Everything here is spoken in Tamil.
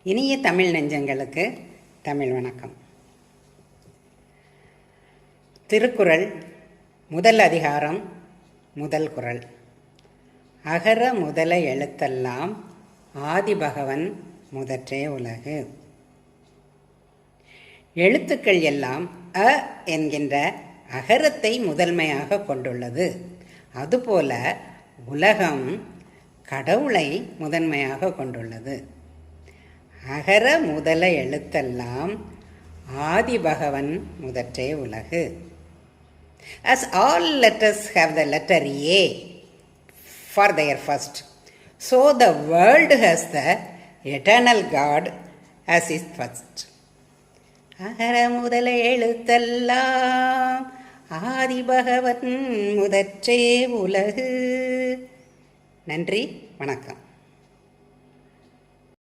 இனிய தமிழ் நெஞ்சங்களுக்கு தமிழ் வணக்கம். திருக்குறள் முதல் அதிகாரம் முதல் குறள். அகர முதல எழுத்தெல்லாம் ஆதிபகவன் முதற்றே உலகு. எழுத்துக்கள் எல்லாம் அ என்கின்ற அகரத்தை முதன்மையாக கொண்டுள்ளது. அதுபோல உலகம் கடவுளை முதன்மையாக கொண்டுள்ளது. அகர முதல எழுத்தெல்லாம் ஆதிபகவன் முதற்றே உலகு. As all letters have the letter A for their first, so the world has the eternal God as its first. அகர முதல எழுத்தெல்லாம் ஆதிபகவன் முதற்றே உலகு. நன்றி, வணக்கம்.